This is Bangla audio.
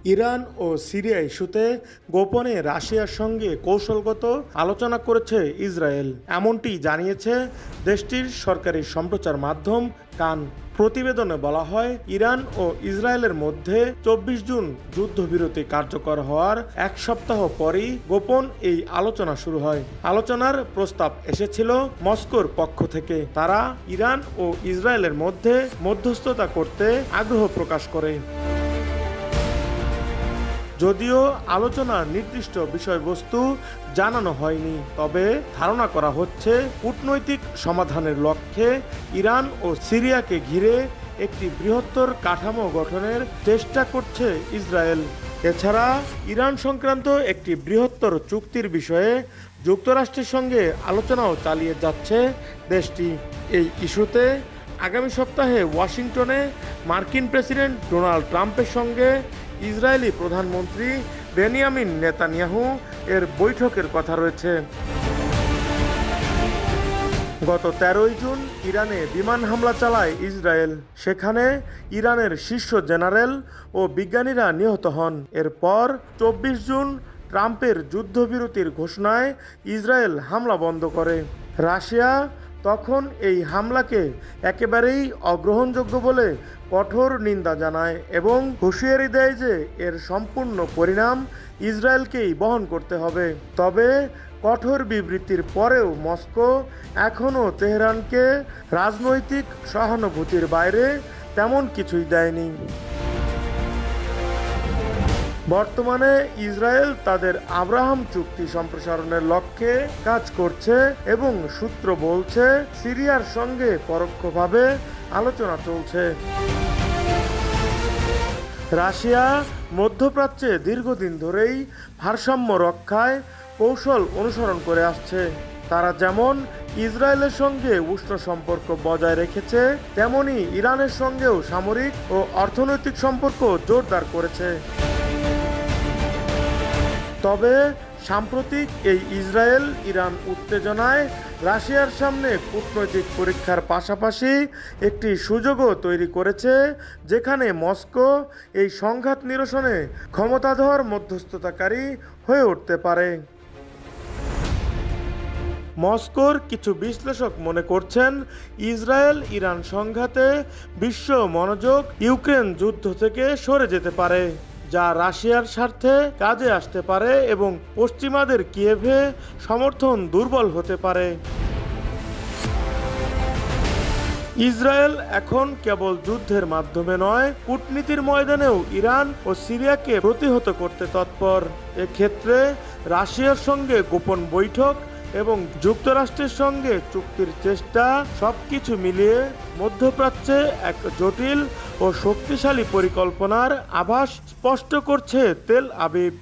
ইরান ও সিরিয়া ইস্যুতে গোপনে রাশিয়ার সঙ্গে কৌশলগত আলোচনা করেছে ইসরায়েল, এমনটি জানিয়েছে দেশটির সরকারি সম্প্রচার মাধ্যম কান। প্রতিবেদনে বলা হয়, ইরান ও ইসরায়েলের মধ্যে 24 জুন যুদ্ধবিরতি কার্যকর হওয়ার এক সপ্তাহ পরই গোপন এই আলোচনা শুরু হয়। আলোচনার প্রস্তাব এসেছিল মস্কোর পক্ষ থেকে। তারা ইরান ও ইসরায়েলের মধ্যে মধ্যস্থতা করতে আগ্রহ প্রকাশ করে। যদিও আলোচনার নির্দিষ্ট বিষয়বস্তু জানানো হয়নি, তবে ধারণা করা হচ্ছে কূটনৈতিক সমাধানের লক্ষ্যে ইরান ও সিরিয়াকে ঘিরে একটি বৃহত্তর কাঠামো গঠনের চেষ্টা করছে ইসরায়েল। এছাড়া ইরান সংক্রান্ত একটি বৃহত্তর চুক্তির বিষয়ে যুক্তরাষ্ট্রের সঙ্গে আলোচনাও চালিয়ে যাচ্ছে দেশটি। এই ইস্যুতে আগামী সপ্তাহে ওয়াশিংটনে মার্কিন প্রেসিডেন্ট ডোনাল্ড ট্রাম্পের সঙ্গে ইসরায়েলি প্রধানমন্ত্রী বেনিয়ামিন নেতানিয়াহু এর বৈঠকের কথা রয়েছে। গত 13 জুন ইরানে বিমান হামলা চালায় ইসরায়েল। সেখানে ইরানের শীর্ষ জেনারেল ও বিজ্ঞানীরা নিহত হন। এরপর 24 জুন ট্রাম্পের যুদ্ধবিরতির ঘোষণায় ইসরায়েল হামলা বন্ধ করে। রাশিয়া তখন এই হামলাকে একেবারেই অগ্রহণযোগ্য বলে কঠোর নিন্দা জানায় এবং হুঁশিয়ারি দেয় যে এর সম্পূর্ণ পরিণাম ইসরায়েলকেই বহন করতে হবে। তবে কঠোর বিবৃতির পরেও মস্কো এখনও তেহরানকে রাজনৈতিক সহানুভূতির বাইরে তেমন কিছুই দেয়নি। বর্তমানে ইসরায়েল তাদের আব্রাহাম চুক্তি সম্প্রসারণের লক্ষ্যে কাজ করছে এবং সূত্র বলছে সিরিয়ার সঙ্গে পরোক্ষভাবে আলোচনা চলছে। রাশিয়া মধ্যপ্রাচ্যে দীর্ঘদিন ধরেই ভারসাম্য রক্ষায় কৌশল অনুসরণ করে আসছে। তারা যেমন ইসরায়েলের সঙ্গে উষ্ণ সম্পর্ক বজায় রেখেছে, তেমনি ইরানের সঙ্গেও সামরিক ও অর্থনৈতিক সম্পর্ক জোরদার করেছে। তবে সাম্প্রতিক এই ইসরায়েল ইরান উত্তেজনায় রাশিয়ার সামনে কূটনৈতিক পরীক্ষার পাশাপাশি একটি সুযোগও তৈরি করেছে, যেখানে মস্কো এই সংঘাত নিরসনে ক্ষমতাধর মধ্যস্থতাকারী হয়ে উঠতে পারে। মস্কোর কিছু বিশ্লেষক মনে করছেন, ইসরায়েল ইরান সংঘাতে বিশ্ব মনোযোগ ইউক্রেন যুদ্ধ থেকে সরে যেতে পারে, যা রাশিয়ার স্বার্থে কাজে আসতে পারে এবং পশ্চিমাদের কিয়েভে সমর্থন দুর্বল হতে পারে। ইসরায়েল এখন কেবল যুদ্ধের মাধ্যমে নয়, কূটনীতির ময়দানেও ইরান ও সিরিয়াকে প্রতিহত করতে তৎপর। এক্ষেত্রে রাশিয়ার সঙ্গে গোপন বৈঠক এবং যুক্তরাষ্ট্রের সঙ্গে চুক্তির চেষ্টা সবকিছু মিলিয়ে মধ্যপ্রাচ্যে এক জটিল ও শক্তিশালী পরিকল্পনার আভাস স্পষ্ট করছে তেল আবিব।